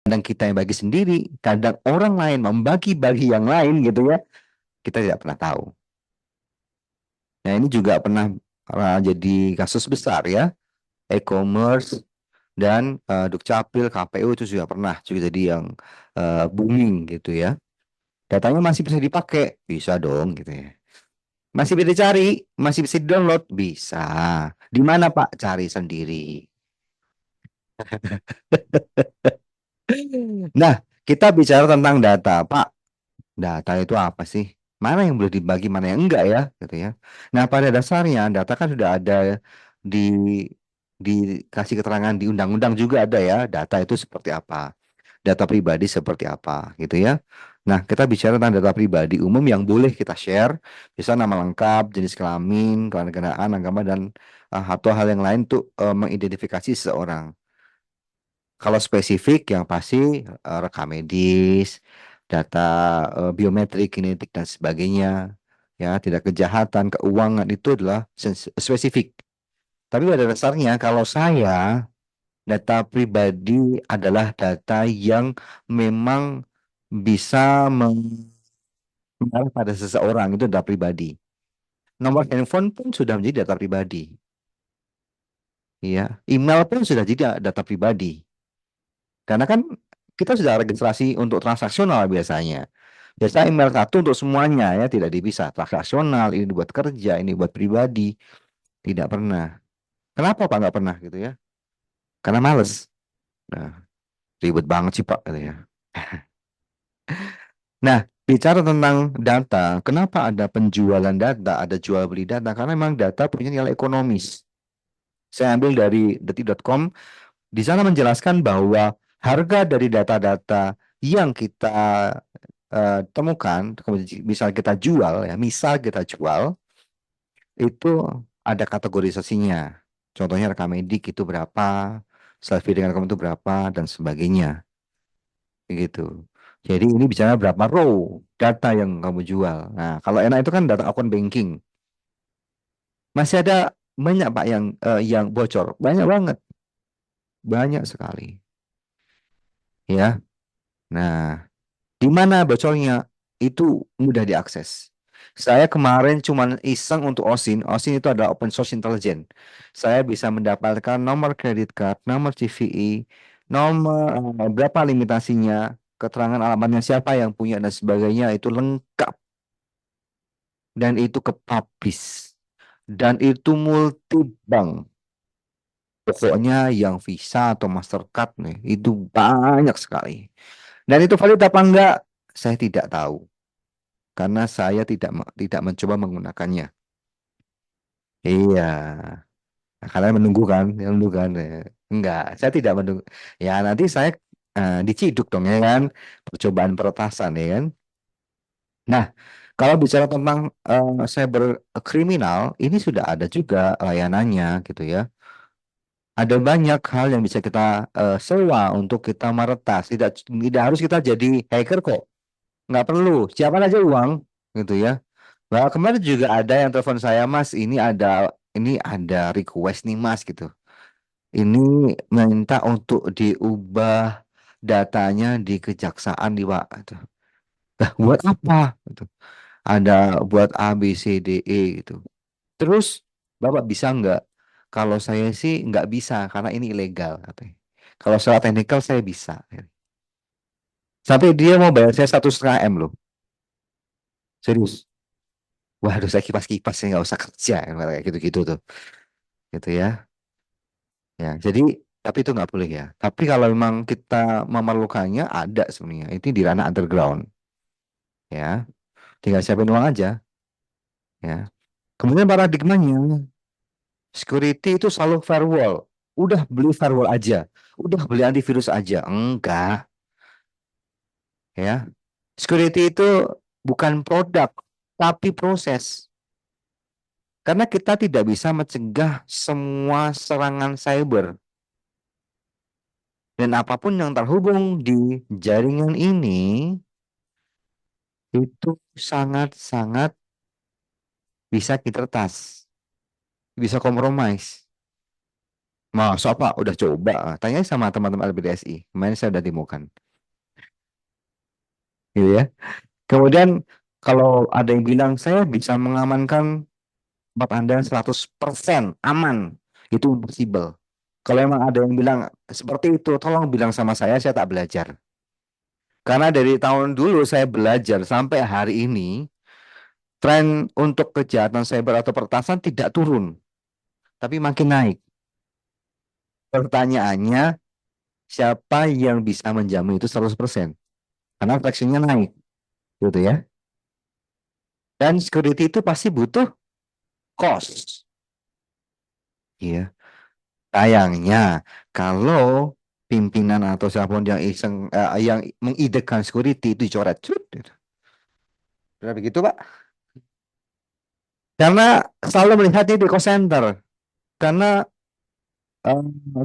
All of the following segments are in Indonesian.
kadang kita yang bagi sendiri, kadang orang lain membagi-bagi yang lain gitu ya, kita tidak pernah tahu. Nah, ini juga pernah jadi kasus besar ya, e-commerce dan Dukcapil, KPU itu juga pernah juga jadi yang booming gitu ya. Datanya masih bisa dipakai, bisa dong gitu ya. Masih bisa dicari, masih bisa di-download, bisa. Di mana Pak? Cari sendiri. Nah, kita bicara tentang data, Pak. Data itu apa sih? Mana yang boleh dibagi, mana yang enggak ya, gitu ya. Nah, pada dasarnya data kan sudah ada di dikasih keterangan di undang-undang juga ada ya, data itu seperti apa, data pribadi seperti apa, gitu ya. Nah, kita bicara tentang data pribadi umum yang boleh kita share, bisa nama lengkap, jenis kelamin, kewarganegaraan, agama dan atau hal yang lain untuk mengidentifikasi seseorang. Kalau spesifik yang pasti rekam medis, data biometrik, genetik dan sebagainya, ya tidak kejahatan, keuangan itu adalah spesifik. Tapi pada dasarnya kalau saya data pribadi adalah data yang memang bisa mengarah pada seseorang itu data pribadi. Nomor handphone pun sudah menjadi data pribadi, ya. Email pun sudah jadi data pribadi. Karena kan kita sudah registrasi untuk transaksional biasanya. Biasa email satu untuk semuanya ya, tidak dipisah. Transaksional, ini buat kerja, ini buat pribadi. Tidak pernah. Kenapa Pak nggak pernah gitu ya? Karena males. Nah, ribet banget sih Pak gitu ya. Nah, bicara tentang data, kenapa ada penjualan data, ada jual beli data? Karena memang data punya nilai ekonomis. Saya ambil dari detik.com, di sana menjelaskan bahwa harga dari data-data yang kita temukan, kemudian misal kita jual ya, misal kita jual, itu ada kategorisasinya. Contohnya rekam medik itu berapa, selfie dengan rekam itu berapa, dan sebagainya. Gitu. Jadi ini bicara berapa row data yang kamu jual. Nah, kalau enak itu kan data akun banking. Masih ada banyak Pak yang bocor. Banyak banget. Banyak sekali. Ya. Nah, di mana bocornya? Itu mudah diakses. Saya kemarin cuma iseng untuk OSIN. OSIN itu adalah Open Source Intelligence. Saya bisa mendapatkan nomor kredit card, nomor CVI, nomor berapa limitasinya, keterangan alamatnya siapa yang punya dan sebagainya itu lengkap dan itu kepublish dan itu multi bank. Pokoknya yang Visa atau Mastercard nih itu banyak sekali. Dan itu valid apa enggak? Saya tidak tahu karena saya tidak mencoba menggunakannya. Iya, nah, kalian menunggu kan? Ya, menunggu kan? Enggak, saya tidak menunggu. Ya nanti saya diciduk dong ya kan? Percobaan peretasan ya kan? Nah, kalau bicara tentang cyber kriminal, ini sudah ada juga layanannya gitu ya. Ada banyak hal yang bisa kita sewa untuk kita meretas. Tidak harus kita jadi hacker kok. Nggak perlu. Siapkan aja uang gitu ya. Nah, kemarin juga ada yang telepon saya, Mas, ini ada request nih, Mas gitu. Ini minta untuk diubah datanya di kejaksaan di Pak. Gitu. Lah, buat apa? Gitu. Ada buat A, B, C, D, E gitu. Terus Bapak bisa nggak? Kalau saya sih nggak bisa karena ini ilegal katanya. Kalau secara teknikal saya bisa. Sampai dia mau bayar saya 1,5 M loh. Serius. Waduh, saya kipas-kipas saya nggak usah kerja kayak gitu-gitu tuh. Gitu ya. Ya, jadi tapi itu nggak boleh ya. Tapi kalau memang kita memerlukannya ada sebenarnya. Itu di ranah underground. Ya, tinggal siapin uang aja. Ya. Kemudian paradigmanya security itu selalu firewall. Udah beli firewall aja. Udah beli antivirus aja. Enggak, ya. Security itu bukan produk, tapi proses. Karena kita tidak bisa mencegah semua serangan cyber. Dan apapun yang terhubung di jaringan ini, itu sangat-sangat bisa kita retas. Bisa kompromis. Masa Pak, udah coba. Tanya sama teman-teman LBDSI. Kemarin saya udah demokan. Gitu ya. Kemudian kalau ada yang bilang saya bisa mengamankan tempat Anda 100% aman. Itu impossible. Kalau emang ada yang bilang seperti itu, tolong bilang sama saya tak belajar. Karena dari tahun dulu saya belajar sampai hari ini, tren untuk kejahatan cyber atau peretasan tidak turun, tapi makin naik. Pertanyaannya, siapa yang bisa menjamin itu 100%? Karena fraksinya naik, gitu ya. Dan security itu pasti butuh cost. Iya. Sayangnya, kalau pimpinan atau siapapun yang yang mengidekan security itu dicoret. Cut, gitu. Benar begitu, Pak? Karena selalu melihatnya di cost center. Karena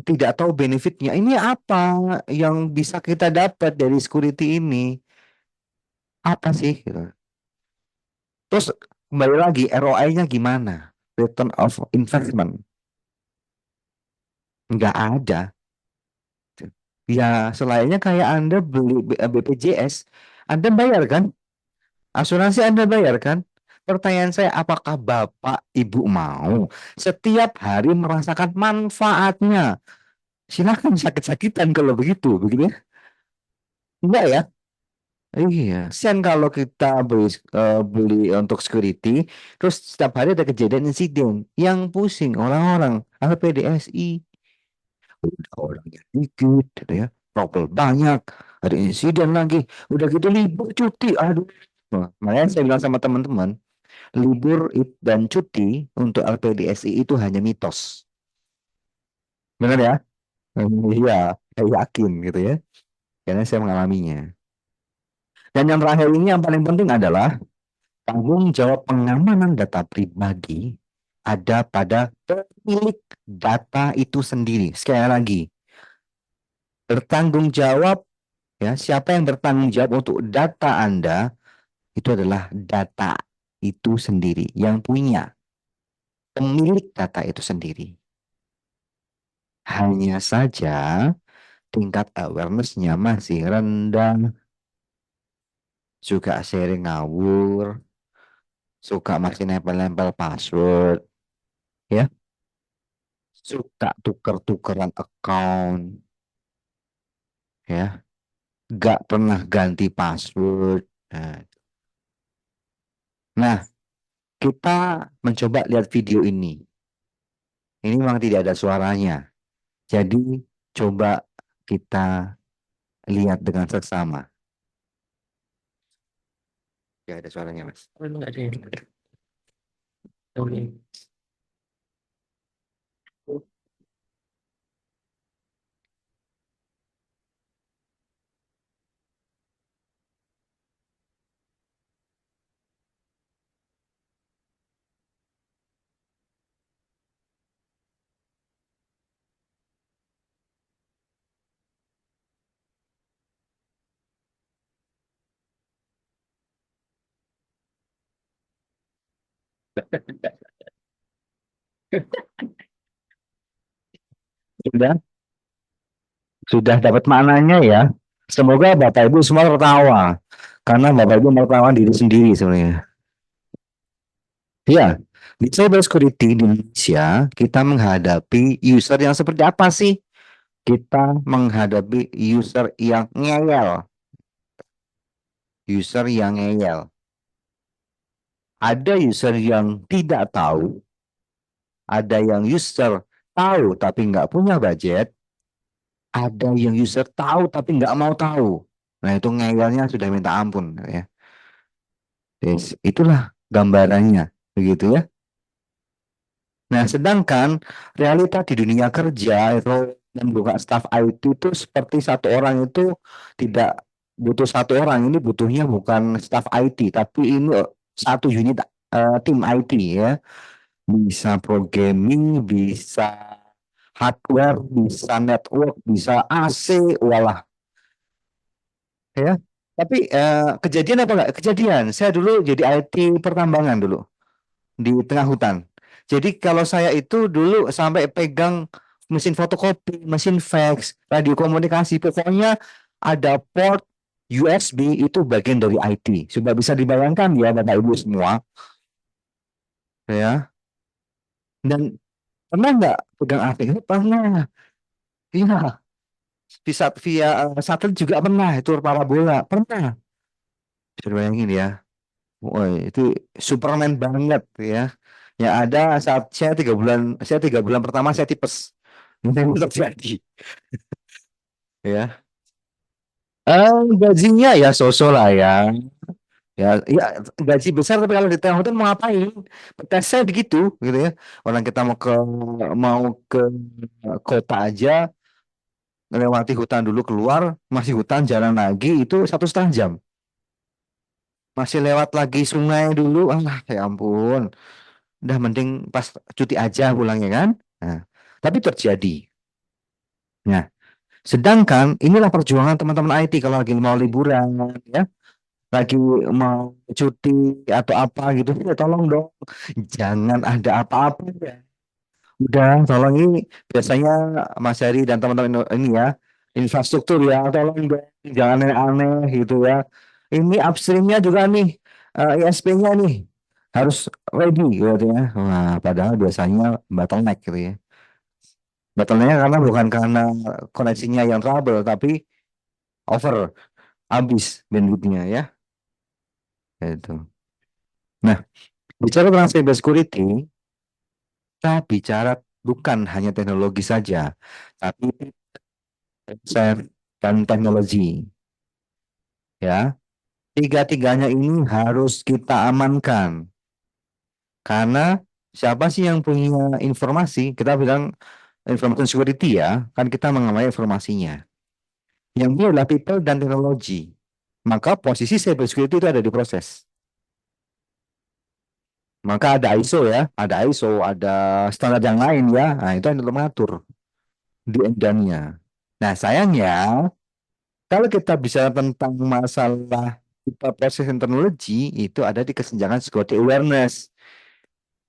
tidak tahu benefitnya. Ini apa yang bisa kita dapat dari security ini? Apa sih? Gitu. Terus kembali lagi ROI-nya gimana? Return of investment nggak ada. Ya selainnya kayak Anda beli BPJS, Anda bayar kan? Asuransi Anda bayar kan? Pertanyaan saya, apakah Bapak Ibu mau setiap hari merasakan manfaatnya? Silahkan sakit-sakitan kalau begitu, begitu ya? Enggak ya? Iya, sen kalau kita beli untuk security, terus setiap hari ada kejadian insiden yang pusing orang-orang LPDSI, udah orangnya dikit, gitu ya, trouble banyak, ada insiden lagi, udah gitu libur cuti, aduh. Nah, makanya saya bilang sama teman-teman, libur dan cuti untuk LPDSI itu hanya mitos, benar ya? Iya, saya yakin gitu ya, karena saya mengalaminya. Dan yang terakhir ini yang paling penting adalah tanggung jawab pengamanan data pribadi ada pada pemilik data itu sendiri. Sekali lagi, bertanggung jawab ya, siapa yang bertanggung jawab untuk data Anda itu adalah data itu sendiri yang punya pemilik data itu sendiri. Hanya saja tingkat awareness-nya masih rendah, juga sharing ngawur, suka masih nempel-nempel password, ya, suka tuker-tukeran account, ya, gak pernah ganti password. Nah, nah, kita mencoba lihat video ini. Ini memang tidak ada suaranya. Jadi coba kita lihat dengan seksama. Ya ada suaranya, Mas. Oh, enggak ada yang dengar. Oke. Sudah, sudah dapat maknanya ya. Semoga Bapak Ibu semua tertawa. Karena Bapak Ibu tertawa diri sendiri sebenarnya. Ya, di cyber security di Indonesia, kita menghadapi user yang seperti apa sih? Kita menghadapi user yang ngeyel. User yang ngeyel. Ada user yang tidak tahu, ada yang user tahu tapi nggak punya budget, ada yang user tahu tapi nggak mau tahu. Nah itu ngeyelnya sudah minta ampun ya. Yes, itulah gambarannya, begitu ya. Nah sedangkan realita di dunia kerja itu membuka staff IT itu seperti satu orang itu tidak butuh satu orang, ini butuhnya bukan staff IT tapi ini satu unit tim IT ya. Bisa programming, bisa hardware, bisa network, bisa AC, walah ya. Tapi kejadian apa enggak? Kejadian. Saya dulu jadi IT pertambangan dulu di tengah hutan. Jadi kalau saya itu dulu sampai pegang mesin fotokopi, mesin fax, radio komunikasi, pokoknya ada port USB itu bagian dari IT. Sudah bisa dibayangkan ya Bapak Ibu semua, ya. Dan pernah nggak pegang HP? Pernah. Iya, bisa via satelit juga pernah, itu parabola, pernah. Bisa bayangin ya. Woi, itu Superman banget ya. Ya ada saat saya 3 bulan pertama saya tipes. Ini terjadi. Ya. Gajinya ya sosok lah ya. Ya, ya gaji besar tapi kalau di tengah hutan mau ngapain? Tes saya begitu gitu ya. Orang kita mau ke kota aja melewati hutan dulu keluar, masih hutan jalan lagi itu 1,5 jam. Masih lewat lagi sungai dulu, ya ampun. Udah mending pas cuti aja pulangnya kan. Nah, tapi terjadi. Nah, sedangkan inilah perjuangan teman-teman IT kalau lagi mau liburan ya, lagi mau cuti atau apa gitu, ya tolong dong jangan ada apa-apa ya. Udah, tolong ini biasanya Mas Heri dan teman-teman ini ya, infrastruktur ya, tolong dong jangan aneh-aneh gitu ya. Ini upstreamnya juga nih, ISP-nya nih harus ready gitu ya. Wah, padahal biasanya bottleneck gitu ya. Bottleneck karena bukan karena koneksinya yang trouble, tapi over, habis bandwidthnya ya. Itu. Nah, bicara tentang cyber security, kita bicara bukan hanya teknologi saja, tapi konsep dan teknologi. Ya, tiga-tiganya ini harus kita amankan. Karena siapa sih yang punya informasi? Kita bilang information security ya, kan kita mengamai informasinya. Yang ini adalah people dan teknologi. Maka posisi cyber security itu ada di proses. Maka ada ISO ya, ada standar yang lain ya. Nah, itu yang mengatur di endangnya. Nah, sayangnya kalau kita bicara tentang masalah people process and technology itu ada di kesenjangan security awareness.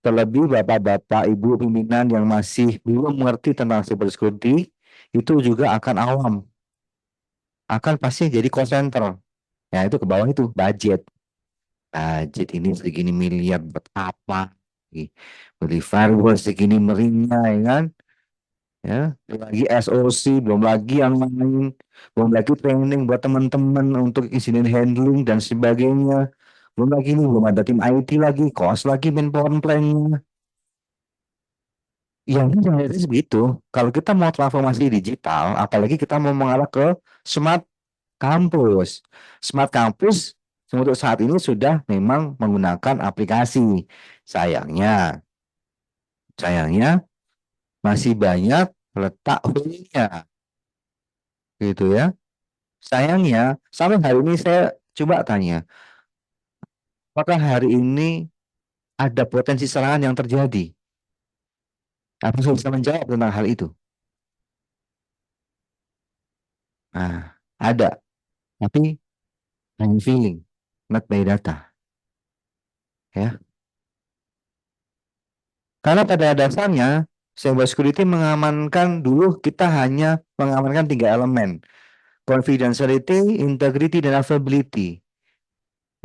Terlebih bapak-bapak, ibu pimpinan yang masih belum mengerti tentang cyber security itu juga akan awam, akan pasti jadi call center. Ya itu ke bawah itu budget. Budget ini segini miliar buat apa? Beli firewall segini merinya ya kan? Ya, belum lagi SOC, belum lagi yang lain, belum lagi training buat teman-teman untuk incident handling dan sebagainya. Belum lagi ini, belum ada tim IT lagi, cost lagi manpower plan-nya. Yang ini jadi begitu. Kalau kita mau transformasi digital, apalagi kita mau mengarah ke smart campus. Smart campus untuk saat ini sudah memang menggunakan aplikasi. Sayangnya, sayangnya masih banyak letak hole-nya, gitu ya. Sayangnya, sampai hari ini saya coba tanya, apakah hari ini ada potensi serangan yang terjadi? Apa saya bisa menjawab tentang hal itu? Nah, ada, tapi hanya feeling, not by data. Ya, karena pada dasarnya cyber security mengamankan dulu kita hanya mengamankan 3 elemen, confidentiality, integrity, dan availability.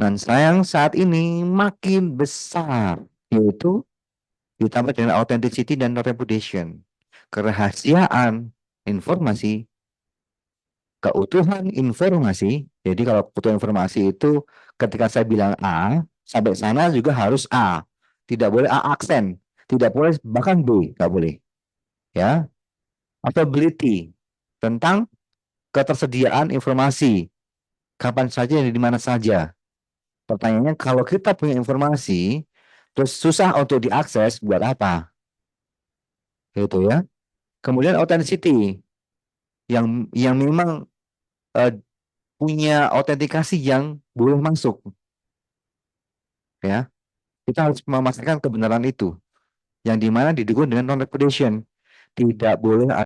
Dan sayang saat ini makin besar, yaitu ditambah dengan authenticity dan reputation, kerahasiaan informasi, keutuhan informasi. Jadi kalau keutuhan informasi itu ketika saya bilang A, sampai sana juga harus A. Tidak boleh A aksen, tidak boleh bahkan B, nggak boleh. Ya, availability tentang ketersediaan informasi, kapan saja dan di mana saja. Pertanyaannya, kalau kita punya informasi, terus susah untuk diakses, buat apa? Gitu ya. Kemudian authenticity, yang memang eh, punya autentikasi yang boleh masuk, ya. Kita harus memastikan kebenaran itu, yang dimana didukung dengan non-repudiation. Tidak boleh